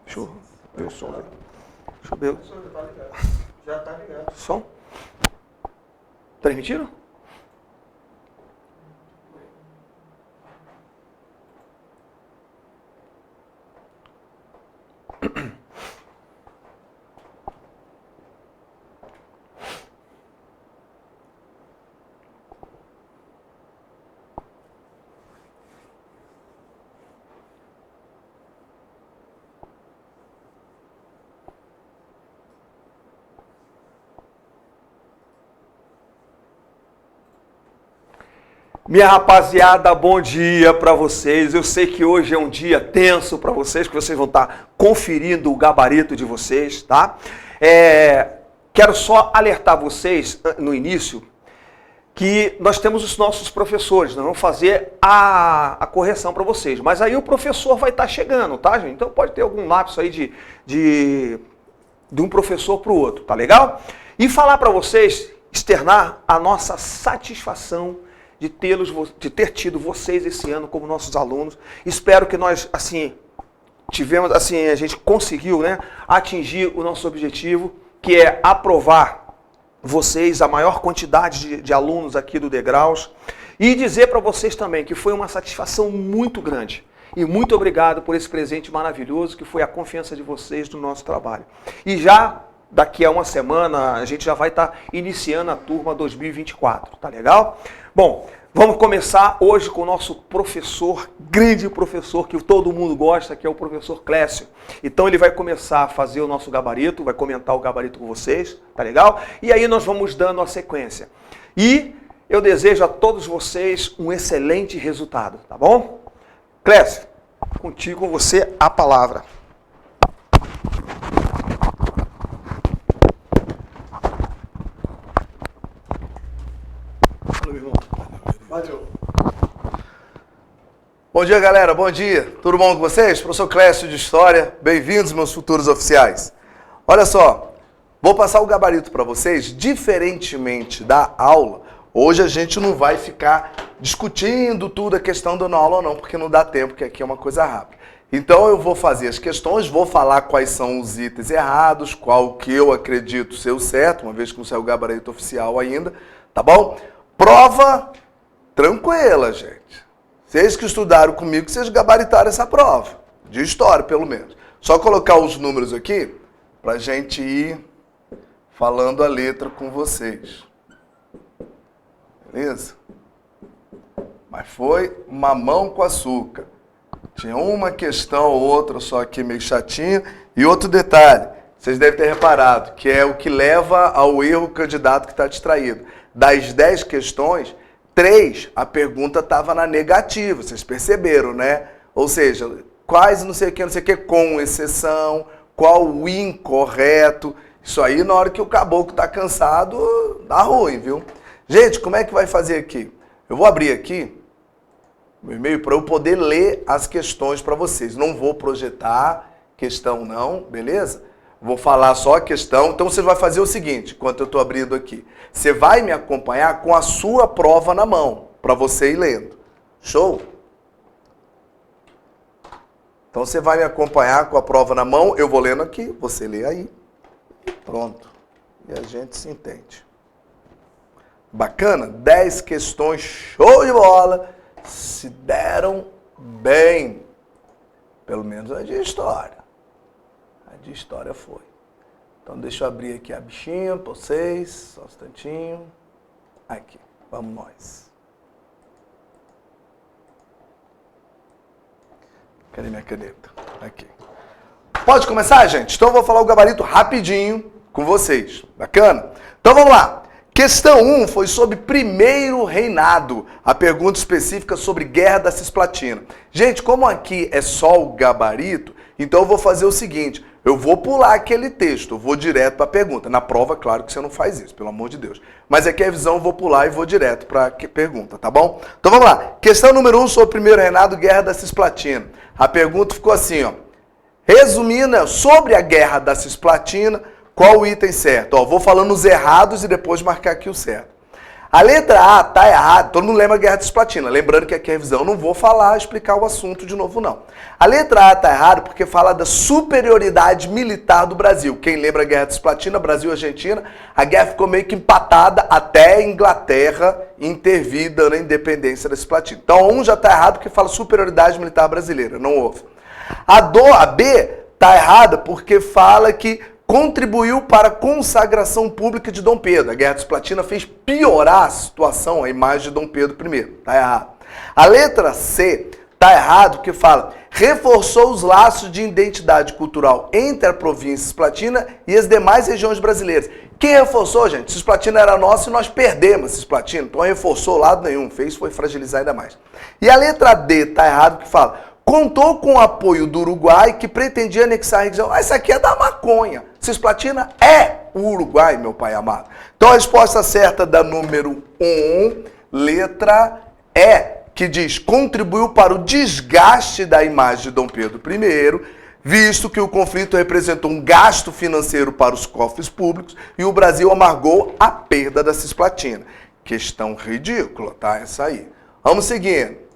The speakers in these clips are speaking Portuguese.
Deixa eu ver o som. Deixa eu ver. Já tá ligado. Som? Transmitiram? Minha rapaziada, bom dia para vocês. Eu sei que hoje é um dia tenso para vocês, que vocês vão estar conferindo o gabarito de vocês, tá? Quero só alertar vocês no início que nós temos os nossos professores, nós vamos fazer a correção para vocês. Mas aí o professor vai estar chegando, tá, gente? Então pode ter algum lapso aí de um professor para o outro, tá legal? E falar para vocês, externar a nossa satisfação de ter tido vocês esse ano como nossos alunos. Espero que nós, a gente conseguiu, né, atingir o nosso objetivo, que é aprovar vocês, a maior quantidade de alunos aqui do Degraus, e dizer para vocês também que foi uma satisfação muito grande. E muito obrigado por esse presente maravilhoso que foi a confiança de vocês no nosso trabalho. E já daqui a uma semana a gente já vai estar iniciando a turma 2024, tá legal? Bom, vamos começar hoje com o nosso professor, grande professor que todo mundo gosta, que é o professor Clécio. Então ele vai começar a fazer o nosso gabarito, vai comentar o gabarito com vocês, tá legal? E aí nós vamos dando a sequência. E eu desejo a todos vocês um excelente resultado, tá bom? Clécio, contigo, com você, a palavra. Valeu. Bom dia, galera. Bom dia. Tudo bom com vocês? Professor Clécio de História. Bem-vindos, meus futuros oficiais. Olha só, vou passar o gabarito para vocês. Diferentemente da aula, hoje a gente não vai ficar discutindo tudo a questão da aula ou não, porque não dá tempo, que aqui é uma coisa rápida. Então eu vou fazer as questões, vou falar quais são os itens errados, qual que eu acredito ser o certo, uma vez que não saiu o gabarito oficial ainda, tá bom? Prova tranquila, gente. Vocês que estudaram comigo, vocês gabaritaram essa prova. De história, pelo menos. Só colocar os números aqui, pra gente ir falando a letra com vocês. Beleza? Mas foi mamão com açúcar. Tinha uma questão ou outra só aqui meio chatinha. E outro detalhe, vocês devem ter reparado, que é o que leva ao erro o candidato que está distraído. Das 10 questões, 3, a pergunta estava na negativa, vocês perceberam, né? Ou seja, quais não sei o que, com exceção, qual o incorreto. Isso aí, na hora que o caboclo está cansado, dá ruim, viu? Gente, como é que vai fazer aqui? Eu vou abrir aqui o e-mail para eu poder ler as questões para vocês. Não vou projetar questão não, beleza? Vou falar só a questão. Então você vai fazer o seguinte, enquanto eu estou abrindo aqui. Você vai me acompanhar com a sua prova na mão, para você ir lendo. Show? Então você vai me acompanhar com a prova na mão, eu vou lendo aqui, você lê aí. Pronto. E a gente se entende. Bacana? 10 questões, show de bola. Se deram bem. Pelo menos a de história. A de história foi. Então deixa eu abrir aqui a bichinha para vocês. Só um instantinho. Aqui. Vamos nós. Cadê minha caneta? Aqui. Pode começar, gente? Então eu vou falar o gabarito rapidinho com vocês. Bacana? Então vamos lá. Questão 1 foi sobre primeiro reinado. A pergunta específica sobre Guerra da Cisplatina. Gente, como aqui é só o gabarito, então eu vou fazer o seguinte. Eu vou pular aquele texto, eu vou direto para a pergunta. Na prova, claro que você não faz isso, pelo amor de Deus. Mas aqui a visão eu vou pular e vou direto para a pergunta, tá bom? Então vamos lá. Questão número 1 sobre primeiro reinado, Guerra da Cisplatina. A pergunta ficou assim, ó. Resumindo, sobre a Guerra da Cisplatina, qual o item certo? Ó, vou falando os errados e depois marcar aqui o certo. A letra A tá errada. Todo mundo lembra a Guerra de Cisplatina. Lembrando que aqui é revisão. Eu não vou explicar o assunto de novo, não. A letra A tá errada porque fala da superioridade militar do Brasil. Quem lembra a Guerra de Cisplatina, Brasil e Argentina, a guerra ficou meio que empatada até a Inglaterra intervir dando a independência da Cisplatina. Então, já tá errado porque fala superioridade militar brasileira. Não houve. A B tá errada porque fala que contribuiu para a consagração pública de Dom Pedro. A Guerra de Cisplatina fez piorar a situação, a imagem de Dom Pedro I. Está errado. A letra C está errado porque fala reforçou os laços de identidade cultural entre a província Cisplatina e as demais regiões brasileiras. Quem reforçou, gente? Cisplatina era nossa e nós perdemos Cisplatina. Então reforçou lado nenhum. Fez foi fragilizar ainda mais. E a letra D está errado porque fala contou com o apoio do Uruguai, que pretendia anexar a região. Essa aqui é da maconha. Cisplatina é o Uruguai, meu pai amado. Então a resposta certa da número 1, letra E, que diz, contribuiu para o desgaste da imagem de Dom Pedro I, visto que o conflito representou um gasto financeiro para os cofres públicos e o Brasil amargou a perda da Cisplatina. Questão ridícula, tá? Essa aí. Vamos seguindo.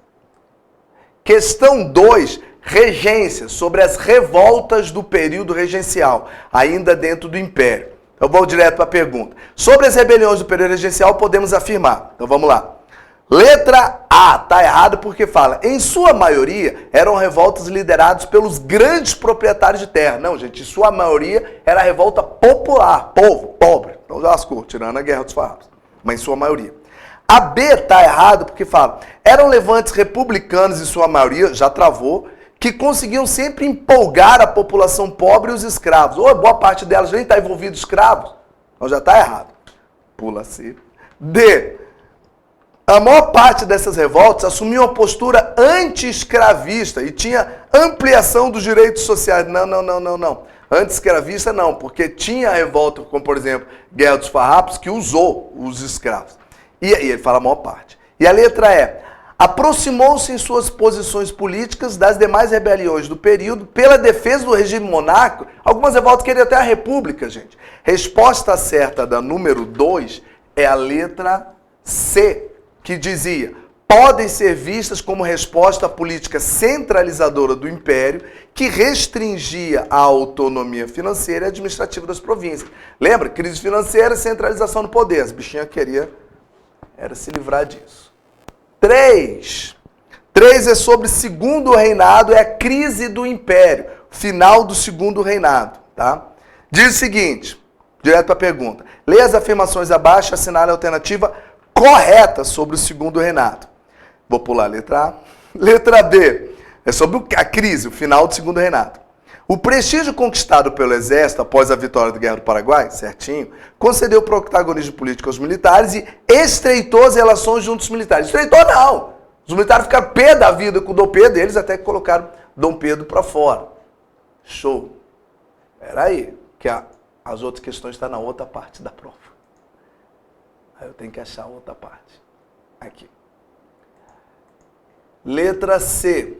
Questão 2, regência, sobre as revoltas do período regencial, ainda dentro do Império. Eu vou direto para a pergunta. Sobre as rebeliões do período regencial, podemos afirmar. Então vamos lá. Letra A, está errado porque fala, em sua maioria, eram revoltas lideradas pelos grandes proprietários de terra. Não, gente, em sua maioria era revolta popular, povo, pobre. Então já lascou, tirando a Guerra dos Farrapos. Mas em sua maioria. A B está errado porque fala, eram levantes republicanos em sua maioria, já travou, que conseguiam sempre empolgar a população pobre e os escravos. Ou boa parte delas nem está envolvida escravos. Então já está errado. Pula C. D. A maior parte dessas revoltas assumiu uma postura anti-escravista e tinha ampliação dos direitos sociais. Não. Anti-escravista não, porque tinha a revolta, como por exemplo, Guerra dos Farrapos, que usou os escravos. E aí ele fala a maior parte. E a letra E. Aproximou-se em suas posições políticas das demais rebeliões do período pela defesa do regime monárquico. Algumas revoltas queriam até a república, gente. Resposta certa da número 2 é a letra C, que dizia, podem ser vistas como resposta à política centralizadora do Império que restringia a autonomia financeira e administrativa das províncias. Lembra? Crise financeira e centralização do poder. As bichinhas queriam era se livrar disso. 3 é sobre segundo reinado, é a crise do Império, final do segundo reinado, tá? Diz o seguinte, direto para a pergunta. Leia as afirmações abaixo e assinale a alternativa correta sobre o segundo reinado. Vou pular a letra A. Letra B é sobre a crise, o final do segundo reinado. O prestígio conquistado pelo Exército após a vitória da Guerra do Paraguai, certinho, concedeu protagonismo político aos militares e estreitou as relações junto aos militares. Estreitou não! Os militares ficaram pé da vida com o Dom Pedro, eles até que colocaram Dom Pedro para fora. Show! Peraí, que as outras questões estão na outra parte da prova. Aí eu tenho que achar a outra parte. Aqui. Letra C.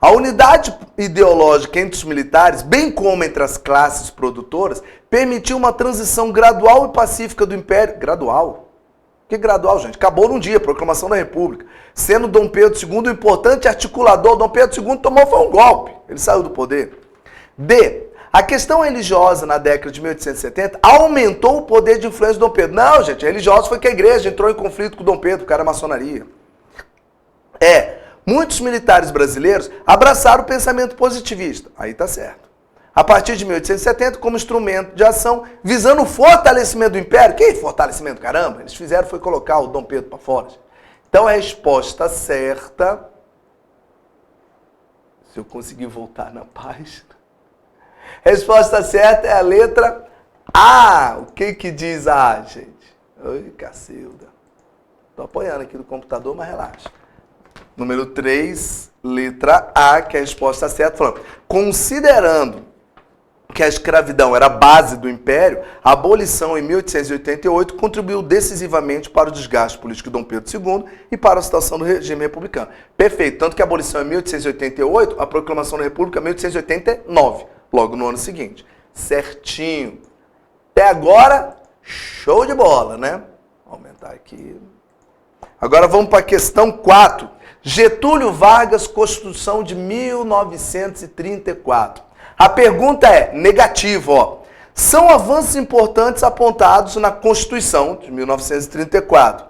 A unidade ideológica entre os militares, bem como entre as classes produtoras, permitiu uma transição gradual e pacífica do Império. Gradual? Que gradual, gente? Acabou num dia, proclamação da República. Sendo Dom Pedro II um importante articulador, Dom Pedro II tomou foi um golpe. Ele saiu do poder. D. A questão religiosa na década de 1870 aumentou o poder de influência de Dom Pedro. Não, gente, a religiosa foi que a igreja entrou em conflito com Dom Pedro, que era a maçonaria. Muitos militares brasileiros abraçaram o pensamento positivista. Aí tá certo. A partir de 1870, como instrumento de ação, visando o fortalecimento do Império. Que fortalecimento, caramba? Eles fizeram foi colocar o Dom Pedro para fora. Então a resposta certa, se eu conseguir voltar na página, a resposta certa é a letra A. O que diz A, gente? Oi, cacilda. Tô apoiando aqui no computador, mas relaxa. Número 3, letra A, que é a resposta certa, falando, considerando que a escravidão era a base do Império, a abolição em 1888 contribuiu decisivamente para o desgaste político de Dom Pedro II e para a situação do regime republicano. Perfeito, tanto que a abolição é 1888, a proclamação da República é 1889, logo no ano seguinte. Certinho. Até agora, show de bola, né? Aumenta. tá aqui. Agora vamos para a questão 4. Getúlio Vargas, Constituição de 1934. A pergunta é negativa, ó. São avanços importantes apontados na Constituição de 1934.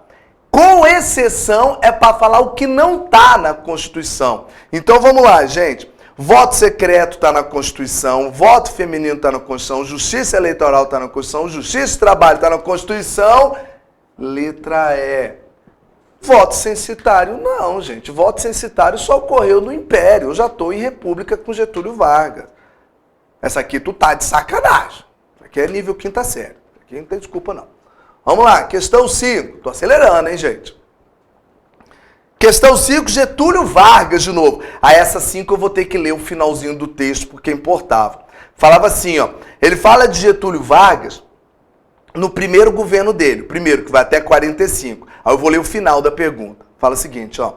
Com exceção, é para falar o que não está na Constituição. Então vamos lá, gente. Voto secreto está na Constituição, voto feminino está na Constituição, justiça eleitoral está na Constituição, justiça de trabalho está na Constituição. Letra E. Voto censitário, não, gente. Voto censitário só ocorreu no Império. Eu já estou em República com Getúlio Vargas. Essa aqui tu tá de sacanagem. Isso aqui é nível quinta série. Isso aqui não tem desculpa, não. Vamos lá, questão 5. Tô acelerando, hein, gente? Questão 5, Getúlio Vargas, de novo. A essa 5 eu vou ter que ler o finalzinho do texto, porque importava. Falava assim, ó. Ele fala de Getúlio Vargas no primeiro governo dele. Primeiro, que vai até 45. Aí eu vou ler o final da pergunta. Fala o seguinte, ó.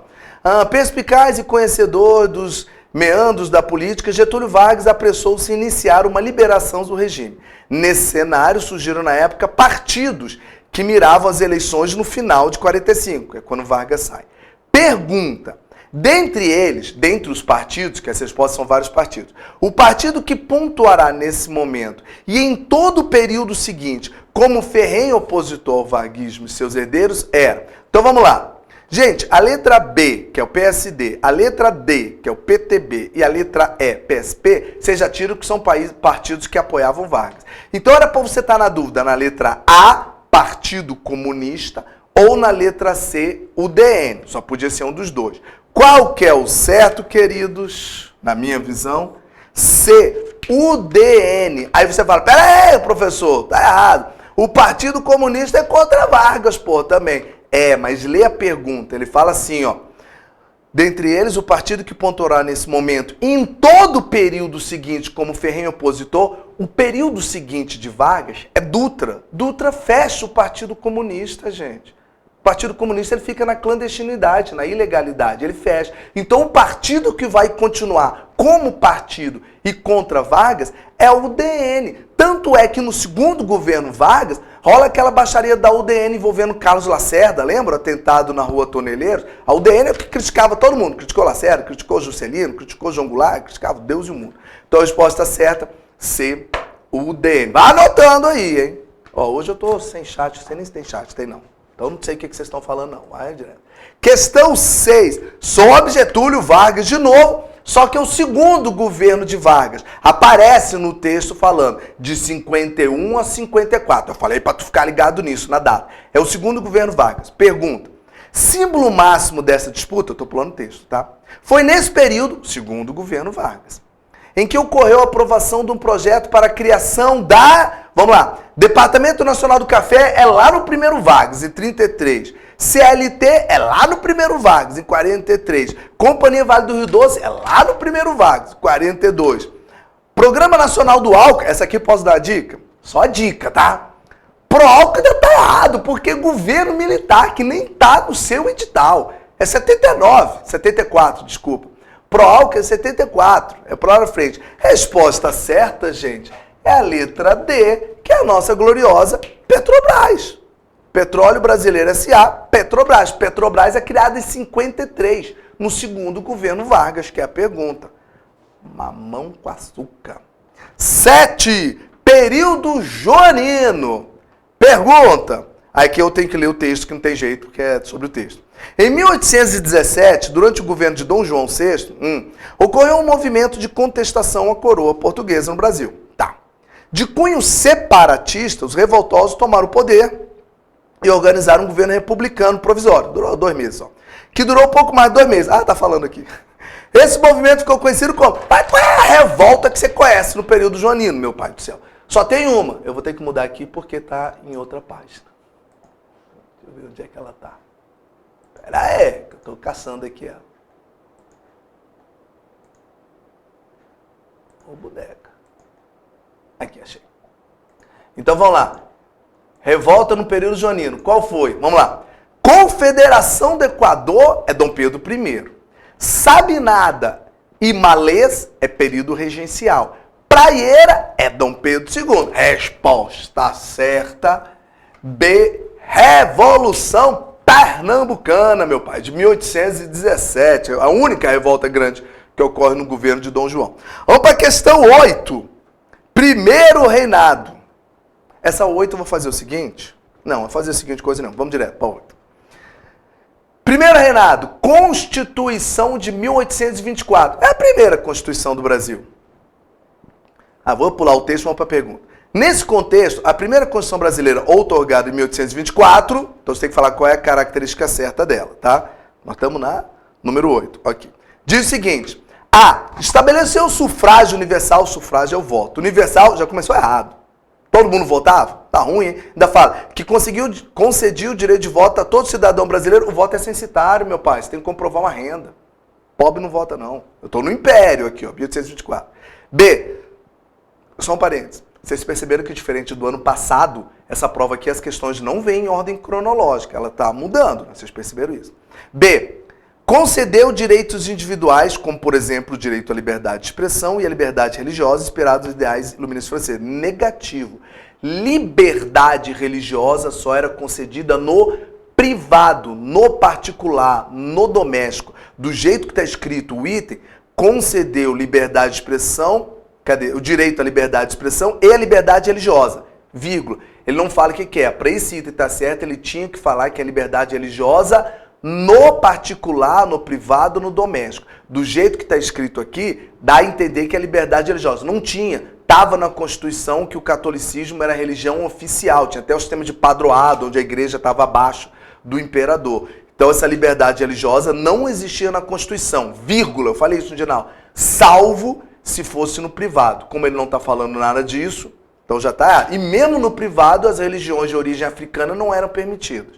Perspicaz e conhecedor dos meandros da política, Getúlio Vargas apressou-se em iniciar uma liberação do regime. Nesse cenário, surgiram na época partidos que miravam as eleições no final de 45, é quando Vargas sai. Pergunta, dentre eles, dentre os partidos, que as respostas são vários partidos, o partido que pontuará nesse momento e em todo o período seguinte como ferrenho opositor ao varguismo e seus herdeiros era... Então vamos lá. Gente, a letra B, que é o PSD, a letra D, que é o PTB, e a letra E, PSP, vocês já tiram que são partidos que apoiavam Vargas. Então era para você estar na dúvida na letra A, Partido Comunista, ou na letra C, UDN. Só podia ser um dos dois. Qual que é o certo, queridos? Na minha visão, C, UDN. Aí você fala, pera aí, professor, tá errado. O Partido Comunista é contra Vargas, pô, também. É, mas lê a pergunta. Ele fala assim, ó. Dentre eles, o partido que pontuará nesse momento, em todo o período seguinte, como ferrenho opositor, o período seguinte de Vargas é Dutra. Dutra fecha o Partido Comunista, gente. O Partido Comunista ele fica na clandestinidade, na ilegalidade, ele fecha. Então o partido que vai continuar como partido e contra Vargas é o UDN. Tanto é que no segundo governo Vargas, rola aquela baixaria da UDN envolvendo Carlos Lacerda, lembra? Atentado na rua Toneleiros. A UDN é que criticava todo mundo. Criticou Lacerda, criticou Juscelino, criticou João Goulart, criticava Deus e o mundo. Então a resposta certa, C, UDN. Vai anotando aí, hein? Ó, hoje eu tô sem chat, você nem tem chat, tem não. Então não sei o que vocês estão falando, não. Vai direto. Questão 6. Sobe Getúlio Vargas de novo, só que é o segundo governo de Vargas. Aparece no texto falando de 51 a 54. Eu falei para tu ficar ligado nisso, na data. É o segundo governo Vargas. Pergunta. Símbolo máximo dessa disputa, eu estou pulando o texto, tá? Foi nesse período, segundo governo Vargas, em que ocorreu a aprovação de um projeto para a criação da... Vamos lá. Departamento Nacional do Café é lá no primeiro Vargas, em 33. CLT é lá no primeiro Vargas, em 43. Companhia Vale do Rio Doce é lá no primeiro Vargas, 42. Programa Nacional do Álcool, essa aqui posso dar a dica? Só a dica, tá? Pro álcool ainda tá errado, porque governo militar, que nem tá no seu edital. É 74, desculpa. Pro álcool é 74, é pro lá frente. Resposta certa, gente, é a letra D, que é a nossa gloriosa Petrobras. Petróleo Brasileiro S.A., Petrobras. Petrobras é criada em 53, no segundo governo Vargas, que é a pergunta. Mamão com açúcar. 7. Período joanino. Pergunta. Aqui eu tenho que ler o texto, que não tem jeito, porque é sobre o texto. Em 1817, durante o governo de Dom João VI, ocorreu um movimento de contestação à coroa portuguesa no Brasil. Tá. De cunho separatista, os revoltosos tomaram o poder e organizaram um governo republicano provisório. Durou 2 meses só. Que durou pouco mais de 2 meses. Ah, tá falando aqui. Esse movimento ficou conhecido como... Pai, qual é a revolta que você conhece no período joanino, meu pai do céu? Só tem uma. Eu vou ter que mudar aqui porque tá em outra página. Deixa eu ver onde é que ela tá. Pera aí, que eu tô caçando aqui, ó. Ô, boneca. Aqui, achei. Então, vamos lá. Revolta no período joanino. Qual foi? Vamos lá. Confederação do Equador é Dom Pedro I. Sabinada e Malês é período regencial. Praieira é Dom Pedro II. Resposta certa, B, Revolução Pernambucana, meu pai, de 1817. A única revolta grande que ocorre no governo de Dom João. Vamos para a questão 8. Primeiro reinado. Essa 8 eu vou fazer o seguinte. Não, vou fazer a seguinte coisa não. Vamos direto para 8. Primeiro reinado. Constituição de 1824. É a primeira Constituição do Brasil. Vou pular o texto e vamos para a pergunta. Nesse contexto, a primeira Constituição brasileira, outorgada em 1824, então você tem que falar qual é a característica certa dela, tá? Nós estamos na número 8, aqui. Diz o seguinte: estabeleceu o sufrágio universal, o sufrágio é o voto. Universal já começou errado. Todo mundo votava? Tá ruim, hein? Ainda fala que concedia o direito de voto a todo cidadão brasileiro. O voto é censitário, meu pai, você tem que comprovar uma renda. Pobre não vota, não. Eu estou no Império aqui, ó, 1824. B, só um parênteses. Vocês perceberam que, diferente do ano passado, essa prova aqui, as questões não vêm em ordem cronológica. Ela está mudando, né? Vocês perceberam isso? B, concedeu direitos individuais, como, por exemplo, o direito à liberdade de expressão e à liberdade religiosa, inspirados nos ideais iluministas franceses. Negativo. Liberdade religiosa só era concedida no privado, no particular, no doméstico. Do jeito que está escrito o item, concedeu liberdade de expressão, o direito à liberdade de expressão e à liberdade religiosa, vírgula. Ele não fala o que é. Para esse item estar certo, ele tinha que falar que é a liberdade religiosa no particular, no privado, no doméstico. Do jeito que está escrito aqui, dá a entender que é liberdade religiosa. Não tinha. Estava na Constituição que o catolicismo era a religião oficial. Tinha até o sistema de padroado, onde a igreja estava abaixo do imperador. Então essa liberdade religiosa não existia na Constituição, vírgula. Eu falei isso no jornal. Salvo se fosse no privado. Como ele não está falando nada disso, então já está errado. E mesmo no privado, as religiões de origem africana não eram permitidas.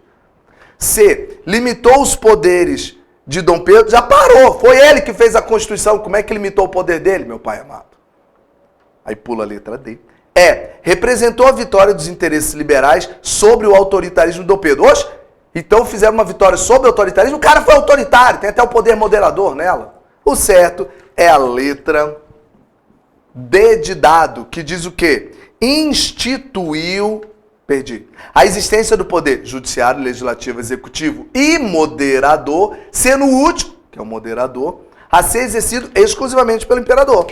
C, limitou os poderes de Dom Pedro. Já parou, foi ele que fez a Constituição. Como é que limitou o poder dele, meu pai amado? Aí pula a letra D. E, representou a vitória dos interesses liberais sobre o autoritarismo de Dom Pedro. Oxe, então fizeram uma vitória sobre o autoritarismo. O cara foi autoritário, tem até o poder moderador nela. O certo é a letra D de dado, que diz o quê? Instituiu, a existência do poder judiciário, legislativo, executivo e moderador, sendo o último, que é o moderador, a ser exercido exclusivamente pelo imperador.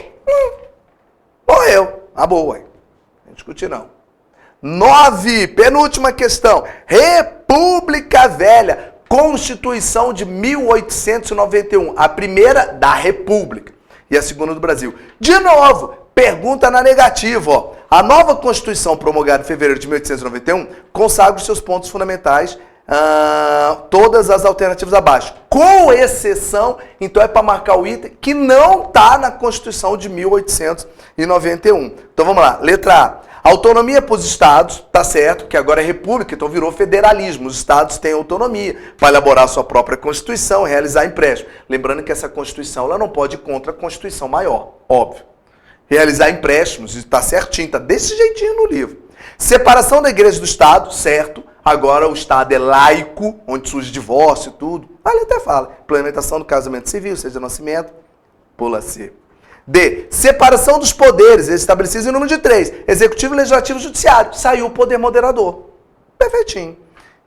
Morreu. Boa, hein? Não discutir não. 9, penúltima questão. República Velha, Constituição de 1891, a primeira da República e a segunda do Brasil. De novo, pergunta na negativa, ó. A nova Constituição promulgada em fevereiro de 1891 consagra os seus pontos fundamentais, todas as alternativas abaixo. Com exceção, então é para marcar o item que não está na Constituição de 1891. Então vamos lá, letra A. Autonomia para os estados, tá certo, que agora é república, então virou federalismo. Os estados têm autonomia para elaborar sua própria Constituição, realizar empréstimo. Lembrando que essa Constituição ela não pode ir contra a Constituição maior, óbvio. Realizar empréstimos, está certinho, está desse jeitinho no livro. Separação da igreja do Estado, certo. Agora o Estado é laico, onde surge divórcio e tudo. Ali até fala. Implementação do casamento civil, seja nascimento, pula C. D. Separação dos poderes, estabelecidos em número de 3. Executivo, Legislativo e Judiciário. Saiu o poder moderador. Perfeitinho.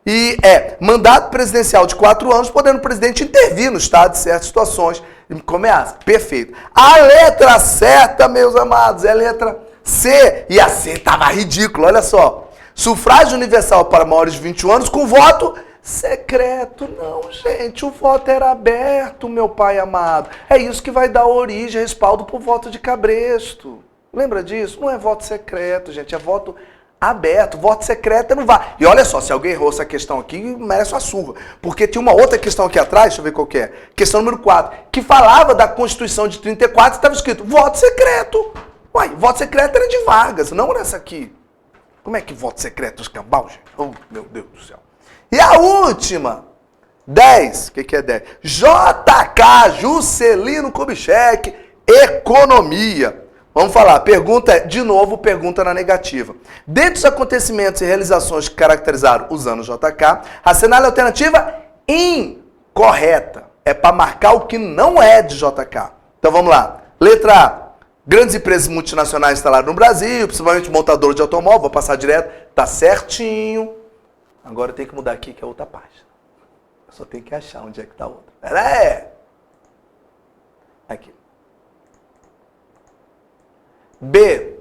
E mandato presidencial de 4 anos, podendo o presidente intervir no Estado em certas situações. Como é essa? Perfeito. A letra certa, meus amados, é a letra C. E a C estava ridícula, olha só. Sufrágio universal para maiores de 21 anos com voto secreto. Não, gente, o voto era aberto, meu pai amado. É isso que vai dar origem, respaldo para o voto de cabresto. Lembra disso? Não é voto secreto, gente, é voto aberto. Voto secreto não vai. E olha só, se alguém errou essa questão aqui, merece uma surra. Porque tinha uma outra questão aqui atrás, deixa eu ver qual que é. Questão número 4, que falava da Constituição de 34 e estava escrito voto secreto. Uai, voto secreto era de Vargas, não nessa aqui. Como é que voto secreto escambau, gente? Oh, meu Deus do céu. E a última, 10, o que é 10? JK, Juscelino Kubitschek, Economia. Vamos falar, pergunta, de novo, pergunta na negativa. Dentre os acontecimentos e realizações que caracterizaram os anos JK, assinale a alternativa incorreta. É para marcar o que não é de JK. Então vamos lá. Letra A. Grandes empresas multinacionais instaladas no Brasil, principalmente montadores de automóvel, vou passar direto, tá certinho. Agora eu tenho que mudar aqui, que é outra página. Eu só tenho que achar onde é que está a outra. Pera aí. Aqui. B.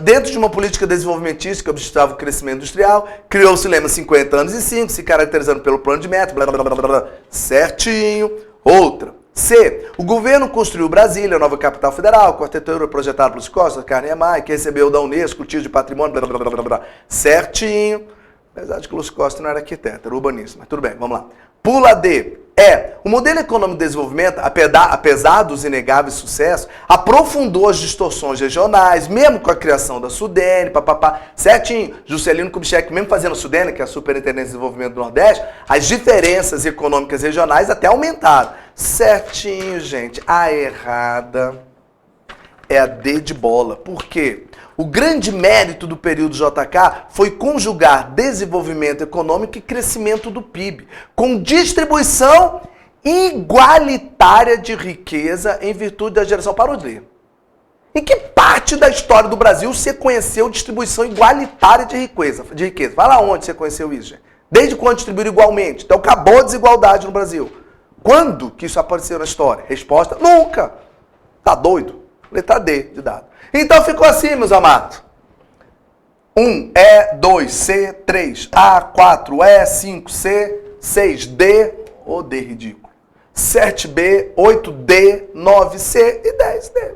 Dentro de uma política desenvolvimentista que objetava o crescimento industrial, criou-se o lema 50 anos e 5, se caracterizando pelo plano de meta, blá, blá, blá, blá, blá, certinho. Outra. C. O governo construiu Brasília, nova capital federal, com arquitetura projetada pelos Costa, Carne Maia, que recebeu da Unesco o título de patrimônio, blá, blá, blá, blá, blá, certinho. Apesar de que Lúcio Costa não era arquiteto, era urbanista, mas tudo bem, vamos lá. Pula D. O modelo econômico de desenvolvimento, apesar dos inegáveis sucessos, aprofundou as distorções regionais, mesmo com a criação da Sudene, papapá, certinho. Juscelino Kubitschek, mesmo fazendo a Sudene, que é a Superintendência de Desenvolvimento do Nordeste, as diferenças econômicas regionais até aumentaram. Certinho, gente. A errada é a D de bola. Por quê? O grande mérito do período JK foi conjugar desenvolvimento econômico e crescimento do PIB, com distribuição igualitária de riqueza em virtude da geração. Parou de ler. Em que parte da história do Brasil você conheceu distribuição igualitária de riqueza? Vai lá onde você conheceu isso, gente. Desde quando distribuíram igualmente? Então acabou a desigualdade no Brasil. Quando que isso apareceu na história? Resposta, nunca. Tá doido? Letra D de dado. Então ficou assim, meus amados. 1E, 2C, 3A, 4E, 5C, 6D, ô D ridículo. 7B, 8D, 9C e 10D.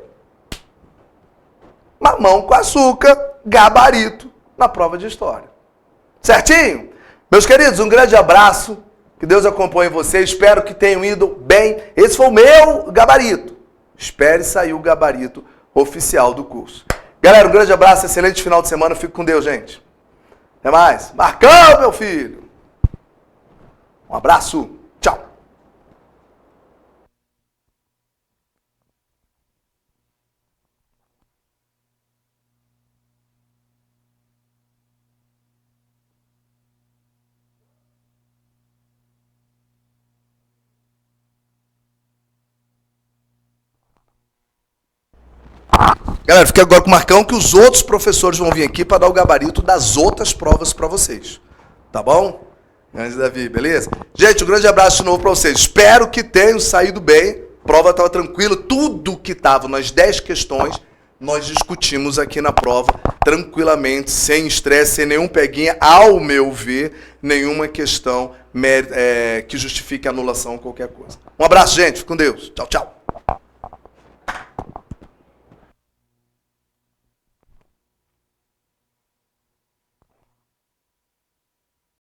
Mamão com açúcar, gabarito na prova de história. Certinho? Meus queridos, um grande abraço. Que Deus acompanhe vocês. Espero que tenham ido bem. Esse foi o meu gabarito. Espere sair o gabarito oficial do curso. Galera, um grande abraço, excelente final de semana. Fico com Deus, gente. Até mais. Marcão, meu filho. Um abraço. Tchau. Galera, fique agora com o Marcão que os outros professores vão vir aqui para dar o gabarito das outras provas para vocês. Tá bom? Grande Davi, beleza? Gente, um grande abraço de novo para vocês. Espero que tenham saído bem. A prova estava tranquila. Tudo que estava nas 10 questões, nós discutimos aqui na prova, tranquilamente, sem estresse, sem nenhum peguinha. Ao meu ver, nenhuma questão que justifique a anulação ou qualquer coisa. Um abraço, gente. Fique com Deus. Tchau, tchau.